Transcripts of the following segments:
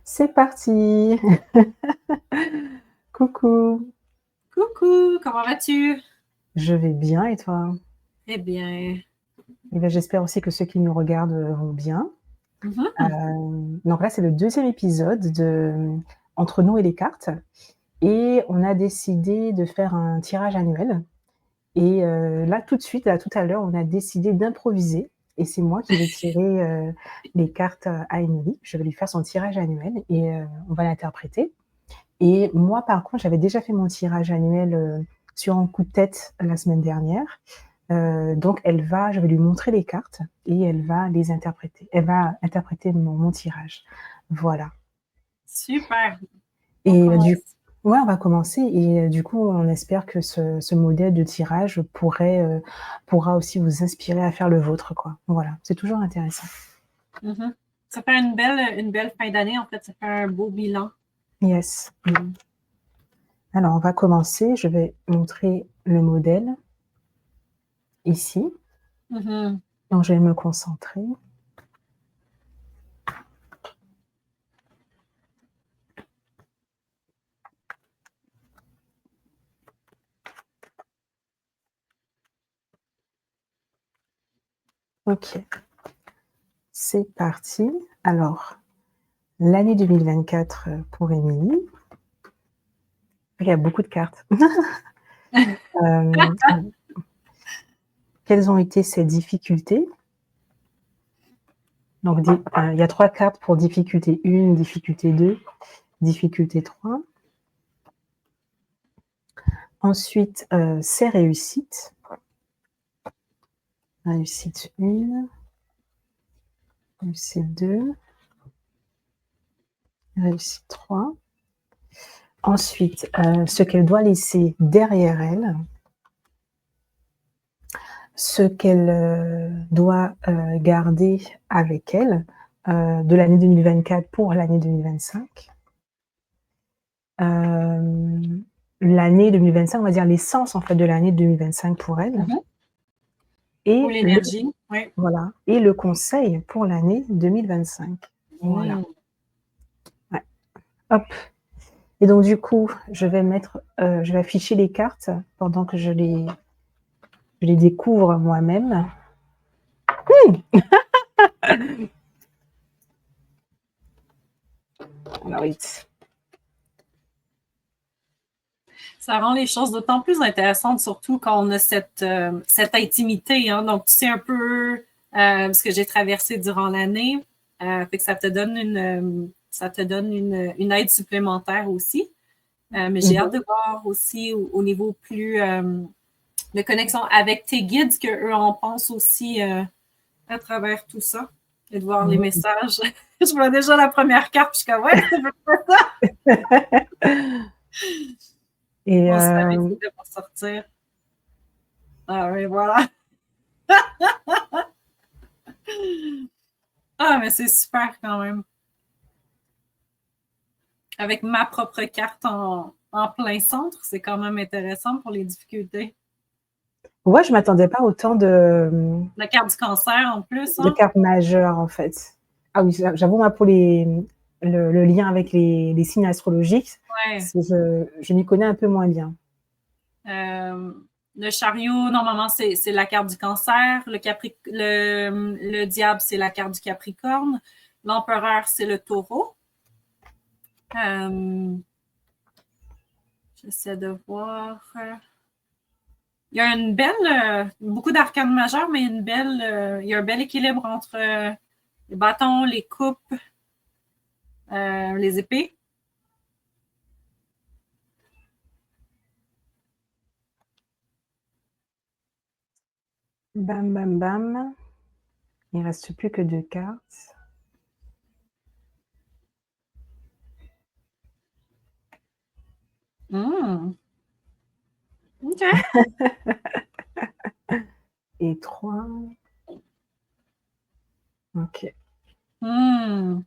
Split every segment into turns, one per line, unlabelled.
C'est parti. Coucou,
Coucou, comment vas-tu?
je vais bien et toi?
Eh bien,
Eh bien, j'espère aussi que ceux qui nous regardent, vont bien.
mhm,
Donc là, c'est le deuxième épisode de, «Entre nous et les cartes» et on a décidé de faire un tirage annuel et là, tout de suite, là, tout à l'heure, on a décidé d'improviser et c'est moi qui vais tirer, les cartes, à Émilie. Je vais lui faire son tirage annuel et on va l'interpréter. Et moi, par contre, j'avais déjà fait mon tirage annuel, sur un coup de tête la semaine dernière. Donc je vais lui montrer les cartes et elle va les interpréter. Elle va interpréter mon tirage. Voilà
super. On
et
commence.
ouais, on va commencer et du coup, on espère que ce modèle de tirage pourra aussi vous inspirer à faire le vôtre, quoi. Voilà, c'est toujours intéressant.
Mhm. Ça fait une belle fin d'année, en fait. Ça fait un beau bilan.
Yes. Mmh. Alors on va commencer. Je vais montrer le modèle ici.
Mhm.
Donc je vais me concentrer. OK, c'est parti. Alors, l'année 2024, pour Émilie. Il y a beaucoup de cartes. Hem, Quelles ont été ses difficultés? Donc il y a 3 cartes pour difficulté 1, difficulté 2, difficulté 3. Ensuite, ses réussites. Réussite 1, réussite 2, réussite 3. Ensuite, ce qu'elle doit laisser derrière elle, ce qu'elle, doit, garder avec elle, de l'année 2024 pour l'année 2025. Hem, L'année 2025, on va dire l'essence en fait de l'année 2025 pour elle
Mhm. Ou
et le
l'énergie. Oui.
voilà et le conseil pour l'année 2025. Voilà,
Mm.
ouais, hop et donc du coup, je vais afficher les cartes pendant que je les découvre moi-même. Alors wait.
Ça rend les choses d'autant plus intéressantes, surtout quand on a cette intimité, hein. Donc, tu sais un peu ce que j'ai traversé durant l'année. Fait que ça te donne une aide supplémentaire aussi. Mais j'ai hâte
Mmh.
de voir aussi au niveau plus de connexion avec tes guides, ce qu'eux en pensent aussi à travers tout ça. Et de voir les
Mmh.
messages. Je vois déjà la première carte, puis je suis comme, ouais, c'est pas ça.
Et
On savait que c'était pour sortir. Ah oui, voilà. Ah, mais c'est super quand même. Avec ma propre carte en plein centre, c'est quand même intéressant pour les difficultés.
ouais, je m'attendais pas autant
La carte du cancer en plus,
de
hein?
cartes majeures, en fait. Ah oui, j'avoue, moi, pour le lien avec les signes astrologiques,
Ouais.
je m'y connais un peu moins bien.
Euh, le chariot, normalement, c'est la carte du cancer. Le diable, c'est la carte du capricorne. L'empereur, c'est le taureau. Euh, J'essaie de voir. Il y a beaucoup d'arcanes majeures, mais il y a un bel équilibre entre les bâtons, les coupes, les épées.
Bam, bam, bam. Il reste plus que 2 cartes.
OK.
Et 3. OK.
Hmm.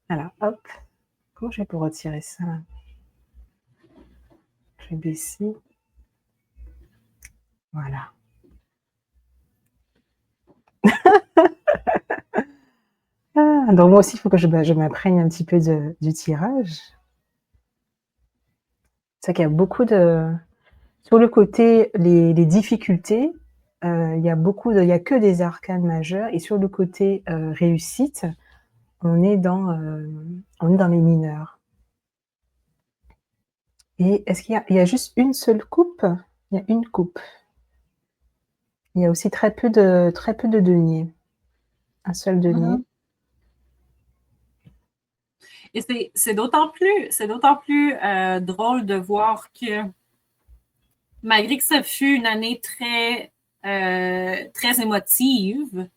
Alors hop, comment je fais pour retirer ça là? Je vais baisser. Voilà. donc moi aussi, il faut que je m'imprègne un petit peu du tirage. C'est vrai qu'il y a beaucoup de sur le côté, les difficultés, il y a que des arcanes majeures et sur le côté, réussite, on est dans, on est dans les mineurs. Et est-ce qu'il y a juste une seule coupe? Il y a une coupe. Il y a aussi très peu de deniers. Un seul denier.
Mhm. Et c'est d'autant plus drôle de voir que malgré que ça fut une année très émotive,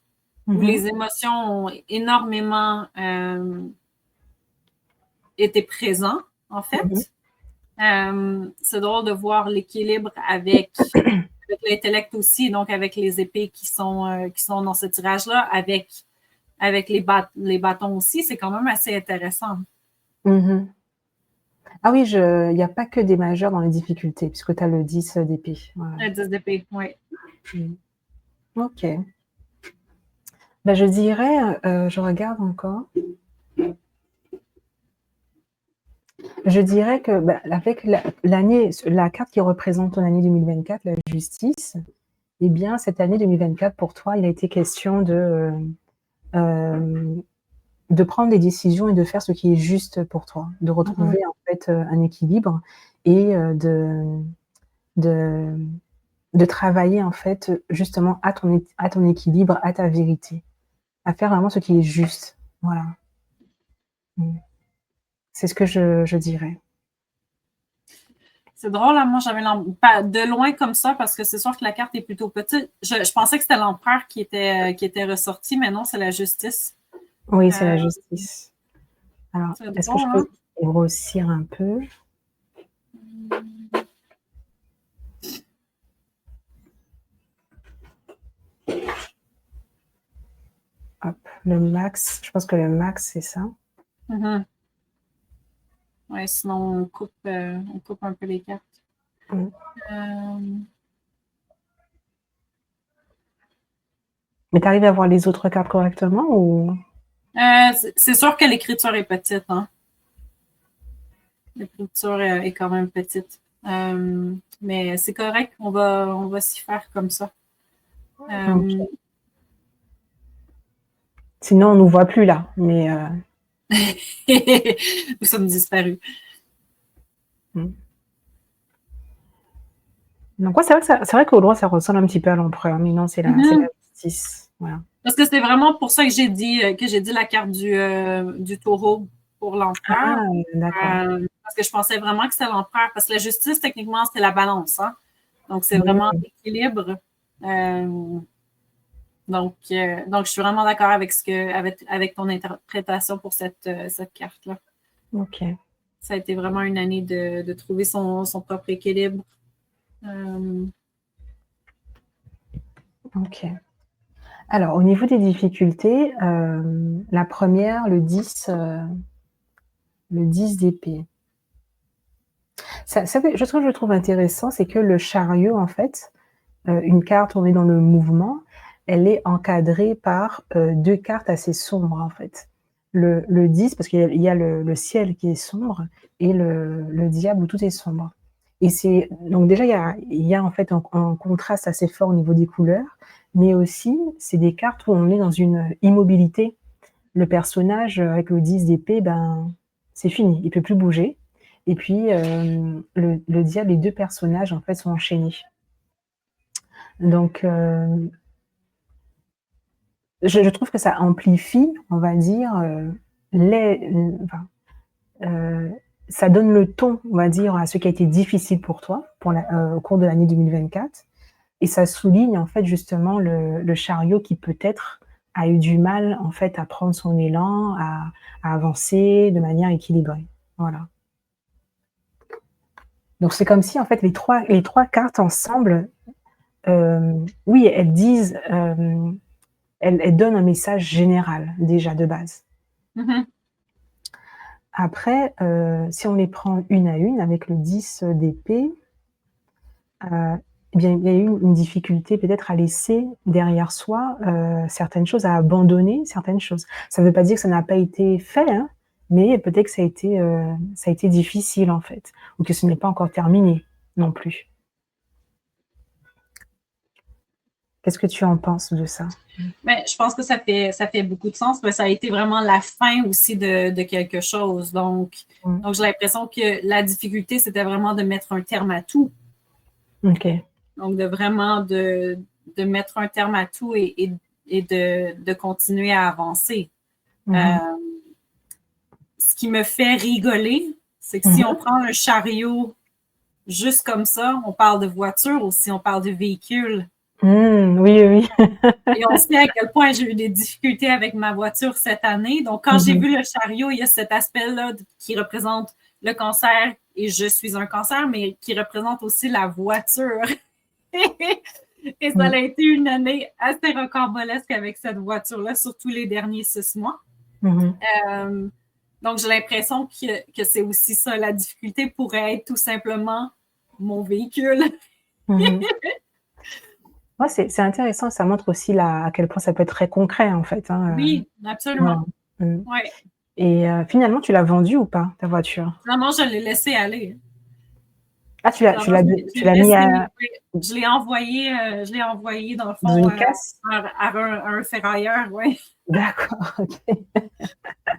où
Mmh.
les émotions ont énormément été présentes, en
Mmh.
fait, c'est drôle de voir l'équilibre avec l'intellect aussi, donc avec les épées qui sont dans ce tirage-là, avec les bâtons aussi, c'est quand même assez intéressant.
Mmh. Ah oui, il y a pas que des majeurs dans les difficultés puisque tu as le 10 d'épée. Voilà.
Le 10 d'épée, oui.
Mmh. OK. Bah, je dirais, je regarde encore. Je dirais que, bah, avec la carte qui représente ton année 2024, la justice, eh bien, cette année 2024 pour toi, il a été question hem, de prendre des décisions et de faire ce qui est juste pour toi, de
Mhm.
retrouver en fait, un équilibre et de de travailler en fait, justement à ton équilibre, à ta vérité, à faire vraiment ce qui est juste. Voilà. Mmh. C'est ce que je dirais.
C'est drôle, hein, moi j'avais pas de loin comme ça parce que c'est sûr que la carte est plutôt petite. Je pensais que c'était l'empereur qui était ressorti, mais non, c'est la justice.
Oui, c'est
Euh,
la justice. Alors,
c'est
est-ce que je
drôle,
peux
hein?
grossir un peu? Hop, le max, je pense que le max, c'est ça.
Mhm. Ouais, sinon on coupe un peu les cartes.
Mmh.
Euh,
Mais tu arrives à voir les autres cartes correctement ou?
c'est sûr que l'écriture est petite, hein. L'écriture est quand même petite. Mais c'est correct, on va s'y faire comme ça. Euh,
OK. Sinon, on nous voit plus là, mais
nous sommes disparus.
mmh. Donc ouais, c'est vrai qu'au loin, ça ressemble un petit peu à l'empereur, mais non, c'est la
Mhm.
justice. Voilà.
Parce que c'est vraiment pour ça que j'ai dit la carte du taureau pour l'empereur.
Ah, d'accord.
Parce que je pensais vraiment que c'était l'empereur. Parce que la justice, techniquement, c'est la balance. Hein? Donc, c'est vraiment
Mmh.
l'équilibre. Donc, je suis vraiment d'accord avec avec ton interprétation pour cette carte-là.
OK.
Ça a été vraiment une année de trouver son propre équilibre. Euh,
OK. Alors au niveau des difficultés, la première, le 10 d'épée. Ça fait je trouve intéressant, c'est que le chariot en fait, une carte, on est dans le mouvement, elle est encadrée par, 2 cartes assez sombres, en fait. Le 10 parce qu'il y a le ciel qui est sombre et le diable où tout est sombre et c'est donc déjà il y a en fait un contraste assez fort au niveau des couleurs, mais aussi c'est des cartes où on est dans une immobilité. Le personnage, avec le 10 d'épée, ben, c'est fini, il peut plus bouger et puis, le diable, les 2 personnages, en fait, sont enchaînés. Donc, je trouve que ça amplifie, on va dire, enfin, heu, ça donne le ton, on va dire, à ce qui a été difficile pour toi, au cours de l'année 2024 et ça souligne, en fait, justement le chariot qui peut-être a eu du mal, en fait, à prendre son élan, à avancer de manière équilibrée. Voilà. Donc c'est comme si, en fait, les 3 cartes ensemble, oui, elles disent, elles donnent un message général, déjà, de base.
mhm.
Après, si on les prend une à une avec le 10 d'épée, eh bien, il y a eu une difficulté peut-être à laisser derrière soi, certaines choses, à abandonner certaines choses. Ça ne veut pas dire que ça n'a pas été fait, hein, mais peut-être que ça a été difficile, en fait, ou que ce n'est pas encore terminé non plus. Qu'est-ce que tu en penses de ça?
Mais je pense que ça fait beaucoup de sens, mais ça a été vraiment la fin aussi de quelque chose.
Mmh.
Donc j'ai l'impression que la difficulté, c'était vraiment de mettre un terme à tout.
OK.
Donc de vraiment de mettre un terme à tout et de continuer à avancer.
Mmh mh.
Euh, ce qui me fait rigoler, c'est que si on
Mmh.
prend un chariot juste comme ça, on parle de voiture aussi, on parle de véhicule.
Mmh, oui, oui, oui.
Et on sait à quel point j'ai eu des difficultés avec ma voiture cette année. Donc, quand
Mmh
j'ai
mh.
vu le chariot, il y a cet aspect-là qui représente le cancer et je suis un cancer, mais qui représente aussi la voiture. Et ça
Mmh.
a été une année assez rocambolesque avec cette voiture-là, surtout les derniers 6 mois.
Mmh mh.
Euh, donc, j'ai l'impression que c'est aussi ça. La difficulté pourrait être tout simplement mon véhicule.
Mmh mh. Ouais, c'est intéressant, ça montre aussi la à quel point ça peut être très concret, en fait, hein,
Oui,
voilà.
absolument.
Mmh.
Oui.
Et finalement, tu l'as vendue ou pas, ta voiture?
Finalement, je l'ai laissé aller.
Ah,
Finalement,
tu l'as mis à
oui, je l'ai envoyé dans le
dans
fond
une casse?
à un ferrailleur, oui.
D'accord, OK.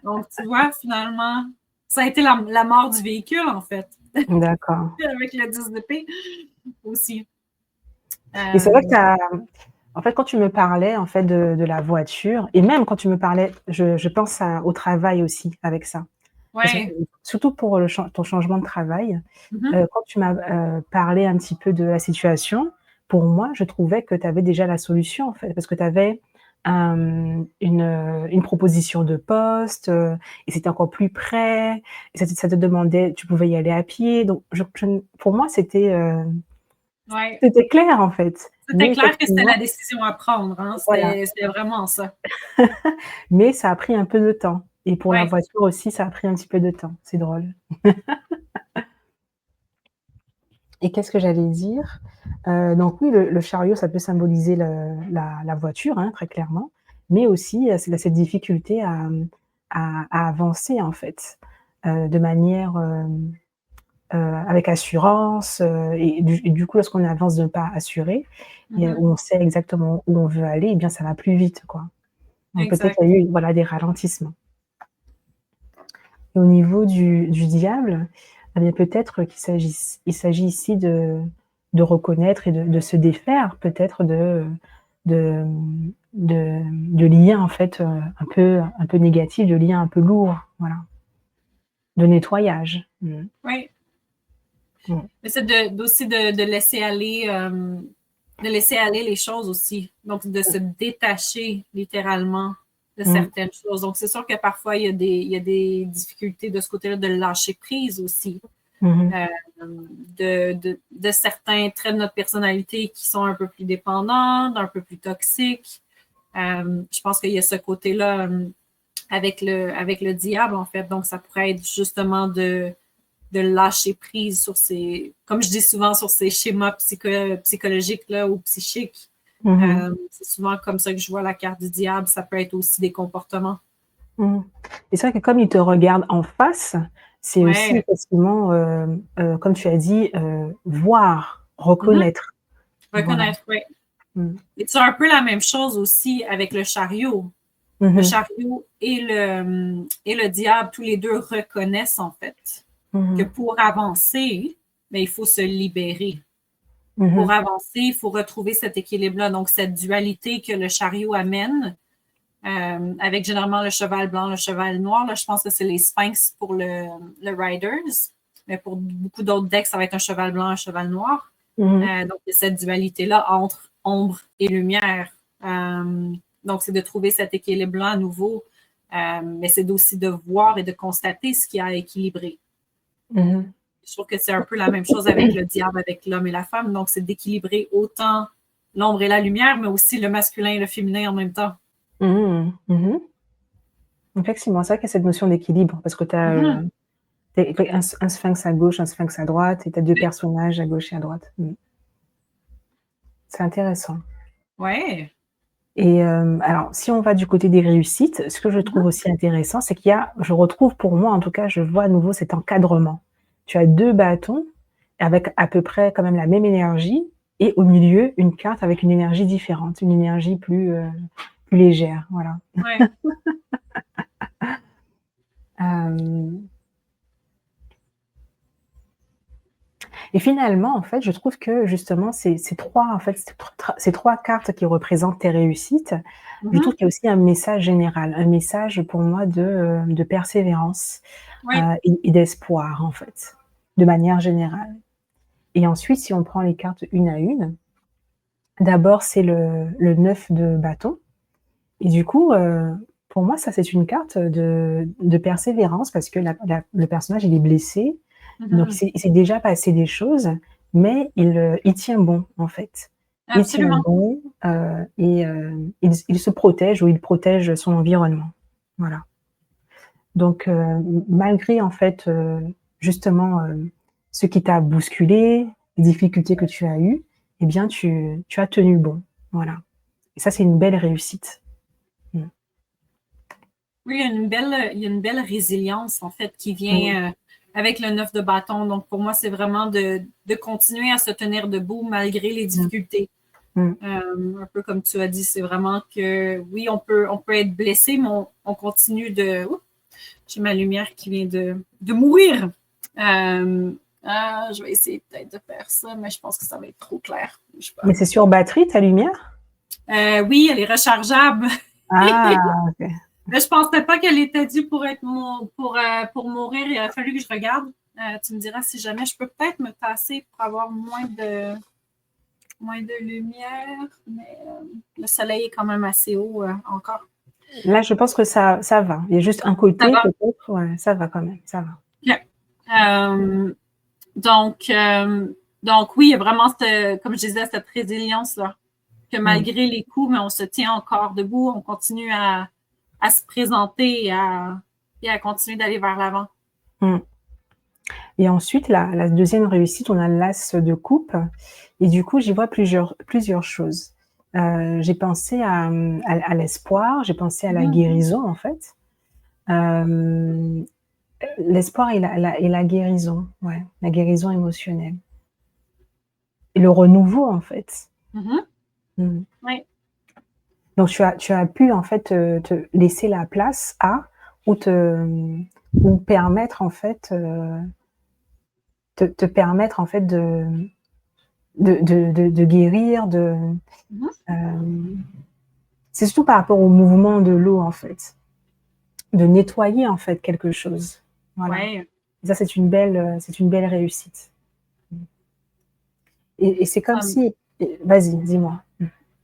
Donc, tu vois, finalement, ça a été la mort du véhicule, en fait,
D'accord.
avec le 10 d'épée aussi.
Et c'est vrai que
Euh,
tu as en fait, quand tu me parlais, en fait, de la voiture et même quand tu me parlais, je pense à au travail aussi avec ça. Parce que
ouais.
surtout pour le ton changement de travail,
Mhm.
quand tu m'as, parlé un petit peu de la situation, pour moi, je trouvais que tu avais déjà la solution, en fait. Parce que tu avais, une proposition de poste, et c'était encore plus près et ça te demandait tu pouvais y aller à pied donc je ne pour moi,
Ouais.
c'était clair, en fait.
C'était
Mais
clair que c'était la
effectivement
décision à prendre, hein.
voilà,
C'était vraiment ça.
mais ça a pris un peu de temps et pour la
Ouais.
voiture aussi, ça a pris un petit peu de temps. C'est drôle. Et qu'est-ce que j'allais dire? Donc oui, le chariot, ça peut symboliser la voiture, hein, très clairement, mais aussi, c'est cette difficulté à avancer, en fait, de manière, avec assurance, et du coup, lorsqu'on avance d'un pas assuré et
Mhm.
où on sait exactement où on veut aller, eh bien, ça va plus vite, quoi. Donc peut-être
Exact.
il y a eu, voilà, des ralentissements. Et au niveau du diable, eh bien, peut-être il s'agit ici de reconnaître et de se défaire peut-être de, de liens, en fait, un peu négatifs, de liens un peu lourds, voilà, de nettoyage. Mmh.
Oui.
Mmh.
Mais c'est aussi de laisser aller les choses aussi. Donc, de se détacher littéralement de
Mmh.
certaines choses. Donc, c'est sûr que parfois, il y a des difficultés de ce côté-là de lâcher prise aussi.
Mmh mh.
Euh, de certains traits de notre personnalité qui sont un peu plus dépendants, un peu plus toxiques. Je pense qu'il y a ce côté-là avec le diable, en fait. Donc, ça pourrait être justement de lâcher prise sur ces, comme je dis souvent, sur ces schémas psychologiques là, ou psychiques.
Mmh.
C'est souvent comme ça que je vois la carte du diable. Ça peut être aussi des comportements.
Mmh. Et c'est vrai que comme il te regarde en face, c'est aussi
Ouais.
effectivement, comme tu as dit, voir,
Mhm.
reconnaître. Voilà.
Reconnaître, oui.
Mmh.
Et c'est un peu la même chose aussi avec le chariot.
Mmh
Le
mh.
chariot et le diable, tous les deux reconnaissent en fait
Mmh
que
mh.
pour avancer, mais il faut se libérer.
Mmh
Pour
mh.
avancer, il faut retrouver cet équilibre-là. Donc, cette dualité que le chariot amène, avec généralement le cheval blanc, le cheval noir. Là, je pense que c'est les sphinx pour le Riders. Mais pour beaucoup d'autres decks, ça va être un cheval blanc, un cheval noir.
Mmh mh.
Donc, il y a cette dualité-là entre ombre et lumière. Donc, c'est de trouver cet équilibre-là à nouveau. Mais c'est aussi de voir et de constater ce qui a équilibré.
Mmh mh.
Je trouve que c'est un peu la même chose avec le diable, avec l'homme et la femme. Donc, c'est d'équilibrer autant l'ombre et la lumière, mais aussi le masculin et le féminin en même temps.
Mmh mh. Mmh mh. Effectivement, c'est vrai qu'il y a cette notion d'équilibre parce que tu as,
Mhm.
un sphinx à gauche, un sphinx à droite et tu as 2 personnages à gauche et à droite. Mmh. c'est intéressant.
Ouais.
Et alors si on va du côté des réussites, ce que je
Mmh.
trouve aussi intéressant, c'est je retrouve pour moi en tout cas, je vois à nouveau cet encadrement. Tu as 2 bâtons avec à peu près quand même la même énergie et au milieu, une carte avec une énergie différente, une énergie plus légère, voilà.
Ouais.
Hem Et finalement, en fait, je trouve que justement ces 3 en fait, ces 3 cartes qui représentent tes réussites, je trouve
Mmh.
qu'il y a aussi un message général, un message pour moi de persévérance,
Oui.
et d'espoir, en fait, de manière générale. Et ensuite, si on prend les cartes une à une, d'abord, c'est le 9 de bâton et du coup, pour moi, ça, c'est une carte de persévérance parce que le personnage, il est blessé, donc
Mmh.
il s'est déjà passé des choses, mais il tient bon, en fait. Il tient
Absolument.
bon, et il se protège ou il protège son environnement. Voilà. Donc malgré, en fait, justement, ce qui t'a bousculé, les difficultés que tu as eues, eh bien, tu as tenu bon. Voilà. Et ça, c'est une belle réussite. Mmh.
Oui, il y a une belle résilience, en fait, qui
Mmh.
vient avec le 9 de bâton. Donc, pour moi, c'est vraiment de continuer à se tenir debout malgré les
Mmh.
difficultés.
Mmh.
Un peu comme tu as dit, c'est vraiment que oui, on peut être blessé, mais on continue de. Oups, j'ai ma lumière qui vient de mourir. Je vais essayer peut-être de faire ça, mais je pense que ça va être trop clair. Je sais
Mais
pas.
c'est sur batterie, ta lumière?
Oui, elle est rechargeable.
Ah, OK.
Mais je pensais pas qu'elle était due pour être pour mourir. Il a fallu que je regarde. Tu me diras si jamais je peux peut-être me tasser pour avoir moins de lumière, mais le soleil est quand même assez haut encore.
Là, je pense que ça va. Il y a juste un
Ça
côté
va?
peut-être, ouais, ça va quand même, ça va.
OK. Euh, donc, euh, donc oui, il y a vraiment, comme je disais, cette résilience-là, que
Mmh.
malgré les coups, mais on se tient encore debout, on continue à se présenter et à continuer d'aller vers l'avant.
Mmh. Et ensuite, la 2e réussite, on a l'as de coupe et du coup, j'y vois plusieurs choses. J'ai pensé à l'espoir, j'ai pensé à la
Mhm.
guérison, en fait. Hem, l'espoir et la guérison, ouais, la guérison émotionnelle et le renouveau, en fait.
Mhm.
Mmh.
Oui,
Donc tu as pu en fait, te laisser la place à ou te ou permettre en fait, te permettre en fait de guérir,
mhm.
hem, c'est surtout par rapport au mouvement de l'eau en fait, de nettoyer en fait quelque chose. Voilà.
Ouais.
Et ça c'est une belle réussite. Et c'est comme
Um,
si vas-y, dis-moi?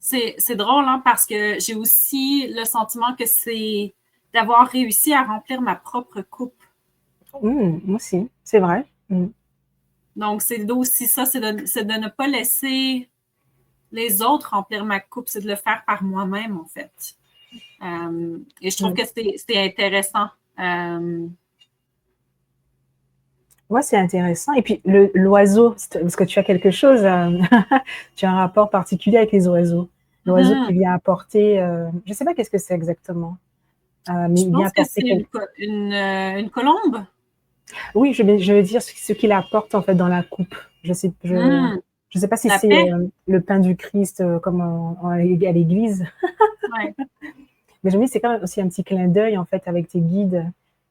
c'est drôle, hein, parce que j'ai aussi le sentiment que c'est d'avoir réussi à remplir ma propre coupe.
Moi aussi, c'est vrai. Mmh.
Donc, c'est aussi ça, c'est de ne pas laisser les autres remplir ma coupe, c'est de le faire par moi-même, en fait. Et je trouve
Mmh.
que c'était intéressant. Euh,
Ouais, c'est intéressant et puis l'oiseau, parce que tu as quelque chose, tu as un rapport particulier avec les oiseaux. L'oiseau qui
mhm.
vient apporter, je sais pas qu'est-ce que c'est exactement, mais
Je
il vient
pense que
apporter
c'est
quelque
une colombe.
oui, je veux dire ce qu'il apporte en fait dans la coupe.
Mm,
Je sais pas si
la
c'est,
paix.
le pain du Christ, comme à l'église,
Ouais.
mais je me dis c'est quand même aussi un petit clin d'œil en fait avec tes guides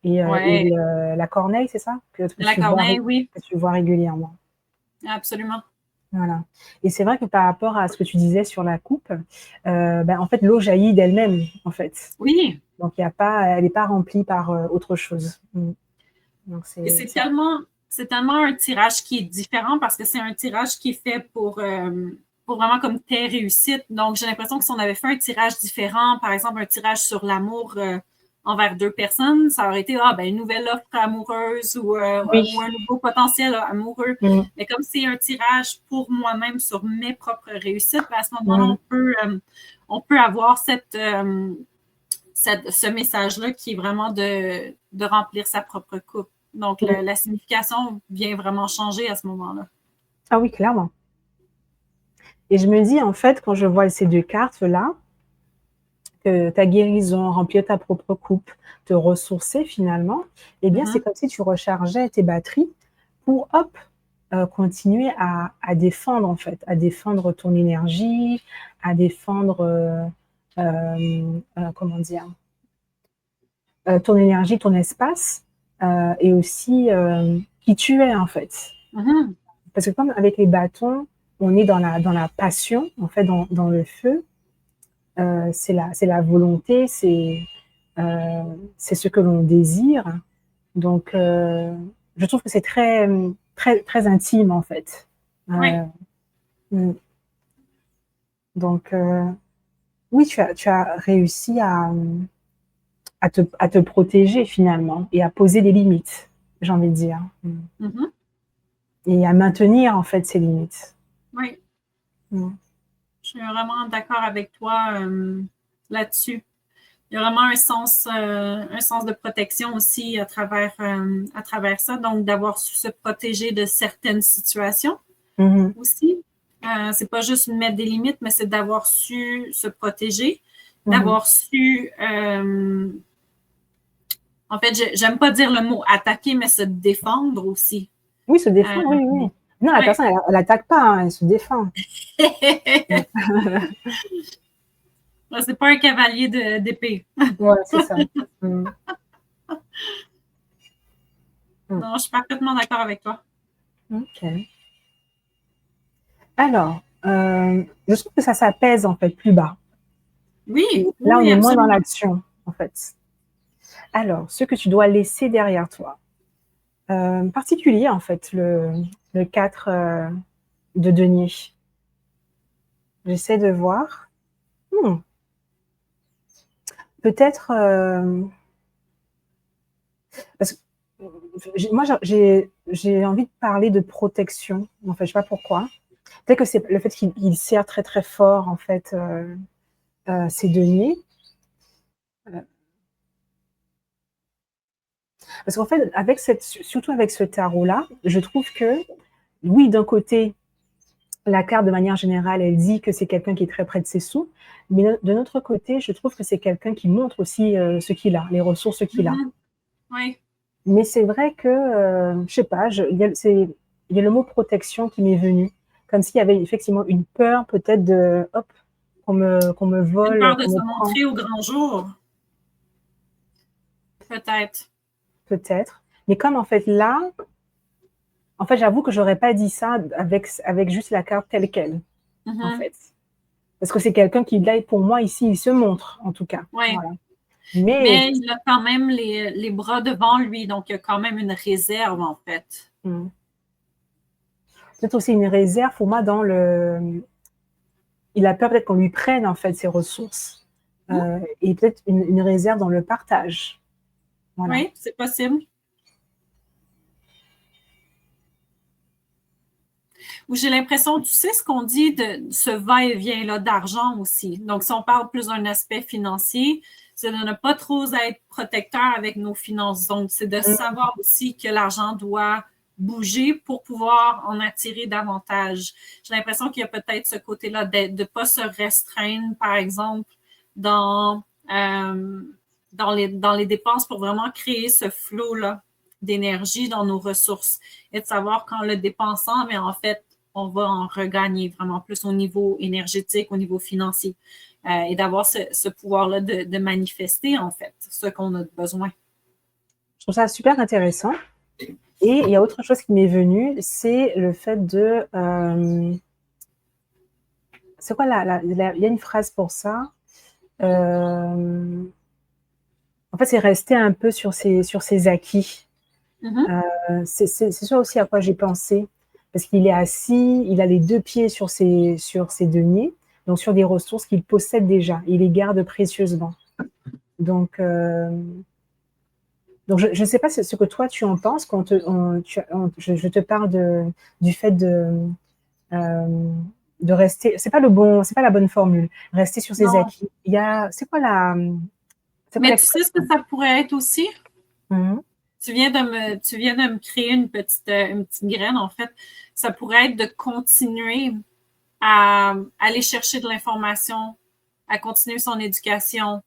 et
Ouais.
la corneille, c'est ça?
La corneille, oui,
Que tu vois régulièrement?
absolument.
Voilà et c'est vrai que par rapport à ce que tu disais sur la coupe, en fait, l'eau jaillit d'elle-même, en fait.
Oui.
Donc il y a pas elle est pas remplie par, autre chose. Donc
Et
c'est
c'est tellement un tirage qui est différent parce que c'est un tirage qui est fait pour vraiment comme tes réussites. Donc, j'ai l'impression que si on avait fait un tirage différent, par exemple un tirage sur l'amour envers deux personnes, ça aurait été une nouvelle offre amoureuse
oui.
ou un nouveau potentiel amoureux.
Mmh.
Mais comme c'est un tirage pour moi-même sur mes propres réussites, à ce moment-là,
Mmh.
on peut avoir ce message-là qui est vraiment de remplir sa propre coupe. Donc,
Mmh.
la signification vient vraiment changer à ce moment-là.
Ah oui, clairement. Et je me dis, en fait, quand je vois ces 2 cartes-là, que ta guérison, remplir ta propre coupe, te ressourcer finalement, eh bien, c'est
Mhm.
comme si tu rechargeais tes batteries pour, hop, continuer à défendre, en fait, à défendre ton énergie, à défendre, comment dire? Ton énergie, ton espace, et aussi, qui tu es, en fait.
Mhm.
Parce que comme avec les bâtons, on est dans la passion, en fait, dans le feu, c'est la volonté, c'est ce que l'on désire. Donc, je trouve que c'est très, très, très intime, en fait.
Oui,
Mmh, donc, oui, tu as réussi à te protéger finalement et à poser des limites, j'ai envie de dire.
mhm.
Et à maintenir, en fait, ces limites.
Oui.
Mmh.
Je suis vraiment d'accord avec toi là-dessus. Il y a vraiment un sens de protection aussi à travers ça, donc d'avoir su se protéger de certaines situations
Mmh mh.
aussi. C'est pas juste mettre des limites, mais c'est d'avoir su se protéger,
Mmh.
d'avoir su, en fait, j'aime pas dire le mot attaquer, mais se défendre aussi.
Oui, se
Euh,
défendre, oui, oui. Non, la
ouais.
personne, elle attaque pas, hein, elle se défend. Mmh.
C'est pas un cavalier d'épée.
Ouais, c'est ça. Mmh. Mmh.
Non, je suis parfaitement d'accord avec toi.
OK. Alors, je trouve que ça s'apaise, en fait, plus bas.
Oui,
Et
oui,
là, on
oui,
est moins dans
absolument.
l'action, en fait. Alors, ce que tu dois laisser derrière toi, particulier, en fait, le 4 de denier. J'essaie de voir. Mmh, peut-être, parce que moi, j'ai envie de parler de protection, en fait, je sais pas pourquoi. Peut-être que c'est le fait qu'il serre très, très fort, en fait, ces deniers. Heu, parce qu'en fait, avec surtout avec ce tarot-là, je trouve que, oui, d'un côté, la carte, de manière générale, elle dit que c'est quelqu'un qui est très près de ses sous, mais de notre côté, je trouve que c'est quelqu'un qui montre aussi, ce qu'il a, les ressources qu'il a.
Mhm. Oui,
Mais c'est vrai que, je sais pas, il y a le mot protection qui m'est venu, comme s'il y avait effectivement une peur peut-être de, hop, qu'on me
une
vole,
peur de
qu'on
se
me prend,
montrer au grand jour, peut-être.
peut-être. Mais comme en fait là, en fait, j'avoue que j'aurais pas dit ça avec juste la carte telle quelle, en
Mhm.
fait. Parce que c'est quelqu'un qui, là, pour moi, ici, il se montre, en tout cas.
Oui,
Voilà. Mais
mais il a quand même les bras devant lui, donc il y a quand même une réserve, en fait.
mmh, peut-être aussi une réserve pour moi dans il a peur peut-être qu'on lui prenne, en fait, ses ressources,
Hmm?
et peut-être une réserve dans le partage. Voilà.
Oui, c'est possible. Ou j'ai l'impression, tu sais ce qu'on dit de ce va-et-vient-là d'argent aussi. Donc, si on parle plus d'un aspect financier, c'est de ne pas trop être protecteur avec nos finances. Donc, c'est de
Mmh,
savoir aussi que l'argent doit bouger pour pouvoir en attirer davantage. J'ai l'impression qu'il y a peut-être ce côté-là de ne pas se restreindre, par exemple, dans, euh, dans les dépenses pour vraiment créer ce flot-là d'énergie dans nos ressources et de savoir qu'en le dépensant, mais en fait, on va en regagner vraiment plus au niveau énergétique, au niveau financier, et d'avoir ce pouvoir-là de manifester, en fait, ce qu'on a besoin.
je trouve ça super intéressant, et il y a autre chose qui m'est venue, c'est le fait de, c'est quoi il y a une phrase pour ça, en fait, c'est rester un peu sur ses acquis.
Mhm.
C'est ça aussi à quoi j'ai pensé, parce qu'il est assis, il a les 2 pieds sur ses deniers, donc sur des ressources qu'il possède déjà. Il les garde précieusement. Donc, je ne sais pas ce que toi tu en penses quand je te parle du fait de rester. C'est pas la bonne formule. Rester sur ses
Non.
acquis. C'est quoi
Mais tu sais ce que
l'expression?
ça pourrait être aussi?
Mmh.
Tu viens de me créer une petite graine, en fait. Ça pourrait être de continuer à aller chercher de l'information, à continuer son éducation,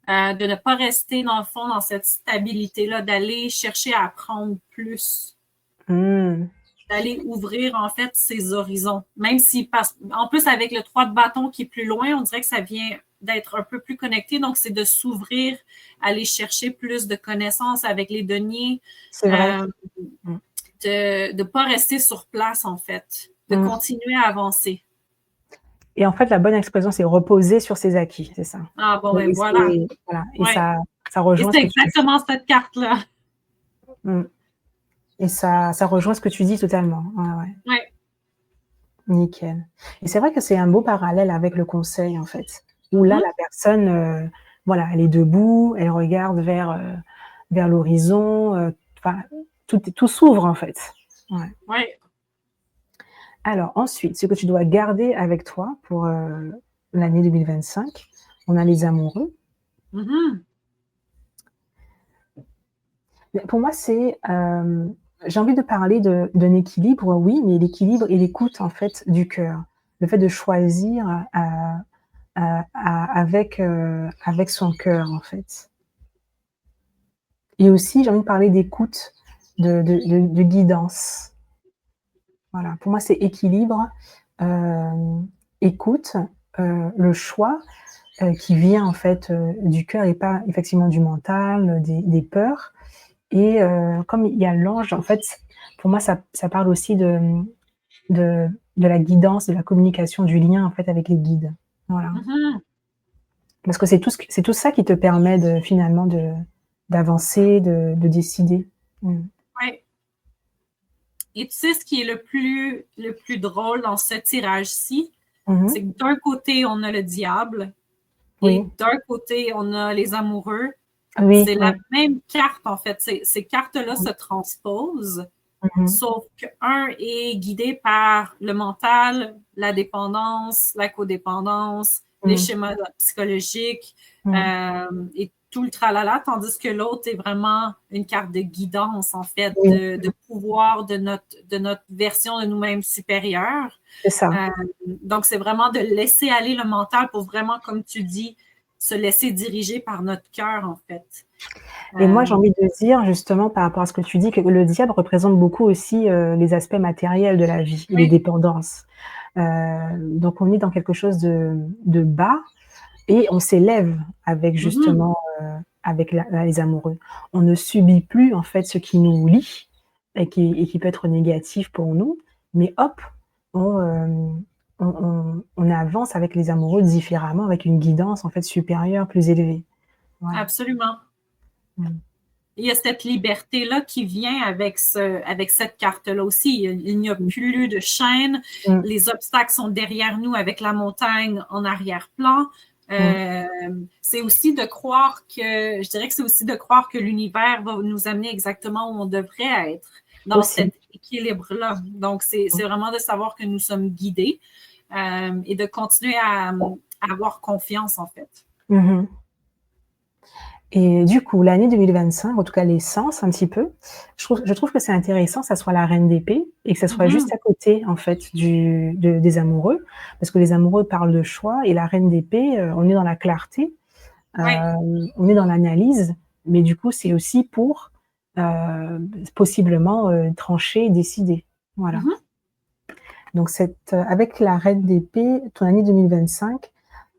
de ne pas rester, dans le fond, dans cette stabilité-là, d'aller chercher à apprendre plus, d'aller ouvrir, en fait, ses horizons. Même si, en plus, avec le 3 de bâton qui est plus loin, on dirait que ça vient d'être un peu plus connecté. Donc, c'est de s'ouvrir, aller chercher plus de connaissances avec les deniers.
C'est vrai.
De ne pas rester sur place, en fait, de continuer à avancer.
Et en fait, la bonne expression, c'est reposer sur ses acquis, c'est ça.
Ah bon, ben
Et
voilà.
voilà. Et
Ouais.
ça rejoint
Et
ce
c'est
que tu dis.
exactement cette carte-là.
Et ça rejoint ce que tu dis totalement. Ouais.
Ouais.
Nickel. Et c'est vrai que c'est un beau parallèle avec le conseil, en fait, où là, la personne, voilà, elle est debout, elle regarde vers l'horizon, enfin, tout s'ouvre, en fait. Ouais.
Ouais.
Alors ensuite, ce que tu dois garder avec toi pour, l'année 2025, on a les amoureux. Pour moi, j'ai envie de parler d'un équilibre, oui, mais l'équilibre et l'écoute, en fait, du cœur. Le fait de choisir, avec son cœur, en fait. Et aussi, j'ai envie de parler d'écoute, de guidance. Voilà, pour moi, c'est équilibre, écoute, le choix, qui vient, en fait, du cœur et pas effectivement du mental, des peurs. Et comme il y a l'ange, en fait, pour moi, ça parle aussi de la guidance, de la communication, du lien, en fait, avec les guides. Voilà. Parce que c'est tout ça qui te permet finalement d'avancer, de décider.
Ouais. Et tu sais, ce qui est le plus drôle dans ce tirage-ci, c'est que d'un côté, on a le diable et
Oui.
d'un côté, on a les amoureux.
Oui,
C'est la
ouais.
même carte, en fait. Ces cartes-là se transposent, sauf qu'un est guidé par le mental, la dépendance, la codépendance, les schémas psychologiques et tout le tralala, tandis que l'autre est vraiment une carte de guidance, en fait,
Oui,
de pouvoir de notre version de nous-mêmes supérieure.
c'est ça.
Donc, c'est vraiment de laisser aller le mental pour vraiment, comme tu dis, se laisser diriger par notre cœur, en fait.
Et moi, j'ai envie de dire, justement, par rapport à ce que tu dis, que le diable représente beaucoup aussi, les aspects matériels de la vie et les
Oui.
dépendances. Donc on est dans quelque chose de bas et on s'élève avec justement, avec les amoureux. On ne subit plus, en fait, ce qui nous lie et qui peut être négatif pour nous, mais hop, on avance avec les amoureux différemment, avec une guidance, en fait, supérieure, plus élevée. Voilà.
Absolument. Il y a cette liberté-là qui vient avec cette carte-là aussi. Il n'y a plus de chaîne. Les obstacles sont derrière nous avec la montagne en arrière-plan. C'est aussi de croire je dirais que c'est aussi de croire que l'univers va nous amener exactement où on devrait être, dans cet équilibre-là. Donc, c'est vraiment de savoir que nous sommes guidés et de continuer à avoir confiance, en fait.
Et du coup, l'année 2025, en tout cas l'essence un petit peu, je trouve que c'est intéressant que ça soit la reine d'épée et que ça soit juste à côté, en fait, des amoureux. Parce que les amoureux parlent de choix et la reine d'épée, on est dans la clarté, on est dans l'analyse, mais du coup, c'est aussi pour, possiblement, trancher et décider. Voilà. Donc avec la reine d'épée, ton année 2025,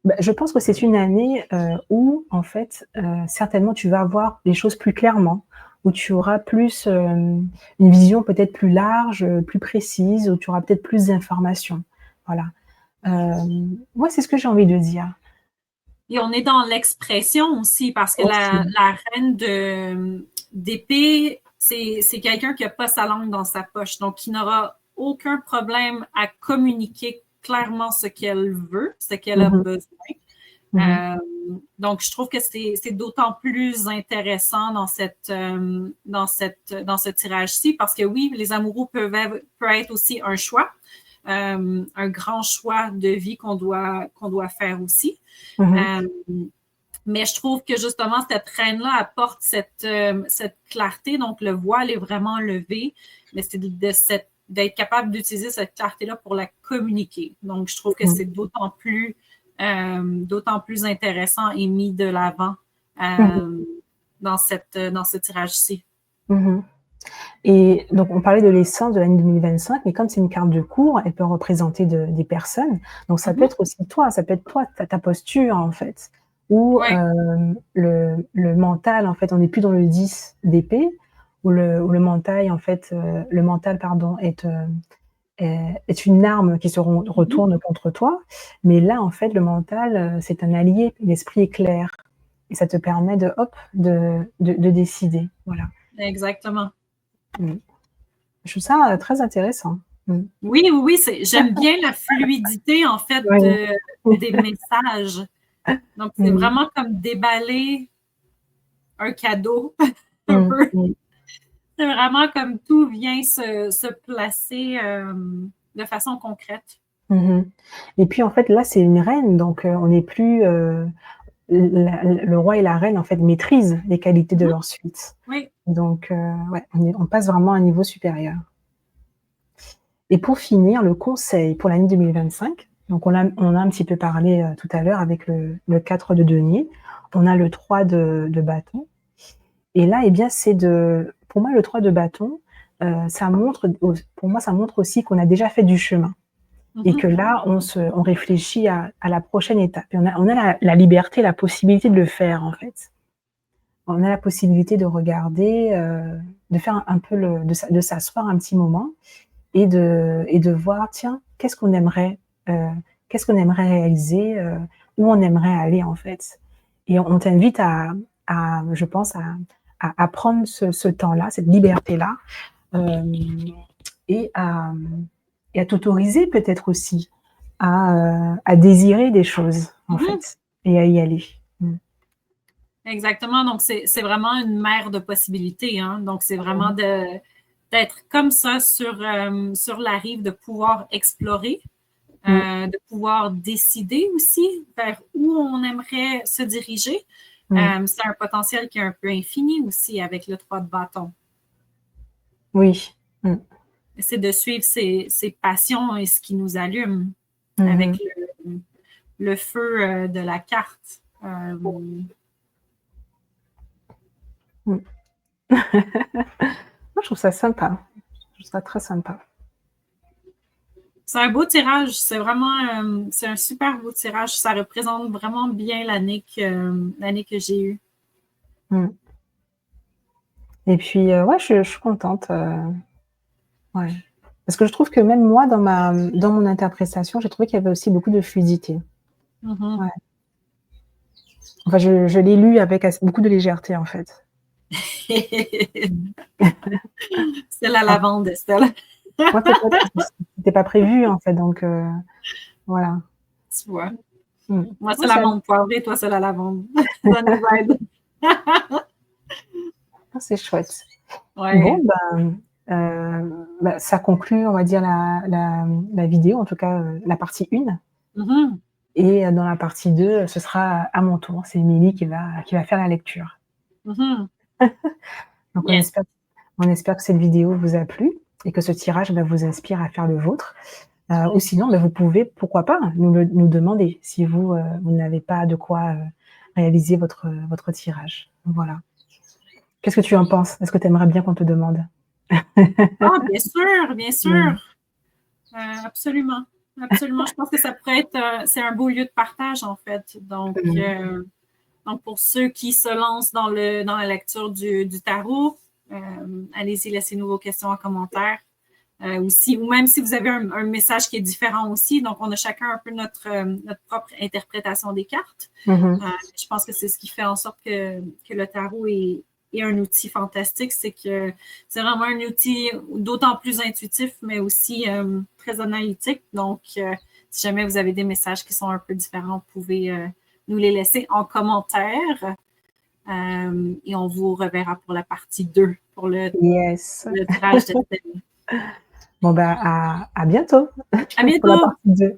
bah, je pense que c'est une année, où en fait, certainement tu vas voir les choses plus clairement, où tu auras plus, une vision peut-être plus large, plus précise, où tu auras peut-être plus d'informations. Voilà. Moi, c'est ce que j'ai envie de dire.
Et on est dans l'expression aussi, parce que
Aussi.
la reine d'épée, c'est quelqu'un qui n'a pas sa langue dans sa poche, donc qui n'aura aucun problème à communiquer clairement ce qu'elle veut, ce qu'elle a besoin. Donc, je trouve que c'est d'autant plus intéressant dans ce tirage-ci, parce que oui, les amoureux peuvent être aussi un choix, un grand choix de vie qu'on doit faire aussi. Mais je trouve que justement, cette reine-là apporte cette clarté. Donc, le voile est vraiment levé, mais c'est de cette d'être capable d'utiliser cette clarté-là pour la communiquer. Donc, je trouve que c'est d'autant plus intéressant et mis de l'avant dans ce tirage-ci.
Et donc, on parlait de l'essence de l'année 2025, mais comme c'est une carte de cours, elle peut représenter des personnes. Donc, ça peut être aussi toi, ça peut être toi, ta posture, en fait. Ou le mental, en fait, on n'est plus dans le 10 d'épée, où le mental, en fait, pardon, est une arme qui se retourne contre toi. Mais là, en fait, le mental, c'est un allié, l'esprit est clair. Et ça te permet de décider. Voilà.
Exactement.
Je trouve ça très intéressant.
Oui, j'aime bien la fluidité, en fait, des messages. Donc, c'est vraiment comme déballer un cadeau, un peu. C'est vraiment comme tout vient se placer de façon concrète.
Et puis, en fait, là, c'est une reine, donc on n'est plus... le roi et la reine, en fait, maîtrisent les qualités de leur suite.
Oui.
Donc, ouais, on passe vraiment à un niveau supérieur. Et pour finir, le conseil pour l'année 2025, donc on a un petit peu parlé tout à l'heure avec le 4 de denier, on a le 3 de bâton. Et là, eh bien, pour moi, le 3 de bâton, ça montre aussi qu'on a déjà fait du chemin. Et que là, on réfléchit à la prochaine étape. Et on a la liberté, la possibilité de le faire, en fait. On a la possibilité de regarder, de faire un peu de s'asseoir un petit moment et de voir, tiens, qu'est-ce qu'on aimerait réaliser, où on aimerait aller, en fait. Et on t'invite je pense, à prendre ce temps-là, cette liberté-là, et à t'autoriser peut-être aussi à désirer des choses, en fait, et à y aller.
Exactement. Donc, c'est vraiment une mer de possibilités. Hein? Donc, c'est vraiment d'être comme ça sur la rive, de pouvoir explorer, de pouvoir décider aussi vers où on aimerait se diriger. C'est un potentiel qui est un peu infini aussi avec le 3 de bâton.
Oui.
C'est de suivre ses passions et ce qui nous allume avec le feu de la carte.
Moi, je trouve ça sympa. Je trouve ça très sympa.
C'est un beau tirage. C'est vraiment c'est un super beau tirage. Ça représente vraiment bien l'année que j'ai eue.
Et puis, ouais, je suis contente. Ouais. Parce que je trouve que même moi, dans mon interprétation, j'ai trouvé qu'il y avait aussi beaucoup de fluidité. Ouais. Enfin, je l'ai lu avec beaucoup de légèreté, en fait.
C'est la lavande, Estelle.
Moi, c'était pas prévu, en fait, donc voilà.
Tu vois. Moi, c'est la menthe poivrée, toi, c'est la lavande. Ça nous aide.
C'est chouette.
Ouais.
Bon, ça conclut, on va dire, la vidéo, en tout cas, la partie 1. Et dans la partie 2, ce sera à mon tour. C'est Émilie qui va faire la lecture. Donc,
Yes.
on espère que cette vidéo vous a plu et que ce tirage vous inspire à faire le vôtre. Ou sinon, vous pouvez, pourquoi pas, nous demander si vous n'avez pas de quoi réaliser votre tirage. Voilà. Qu'est-ce que tu en penses? Est-ce que tu aimerais bien qu'on te demande?
Ah, bien sûr, bien sûr. Absolument. Absolument. Je pense que ça pourrait être, c'est un beau lieu de partage, en fait. Donc, pour ceux qui se lancent dans la lecture du tarot, allez-y, laissez-nous vos questions en commentaire. Ou même si vous avez un message qui est différent aussi. Donc, on a chacun un peu notre propre interprétation des cartes. Je pense que c'est ce qui fait en sorte que le tarot est un outil fantastique. C'est que c'est vraiment un outil d'autant plus intuitif, mais aussi très analytique. Donc, si jamais vous avez des messages qui sont un peu différents, vous pouvez nous les laisser en commentaire. Et on vous reverra pour la partie 2, pour le tirage de thème.
Bon, à bientôt.
À bientôt.
Pour la partie 2.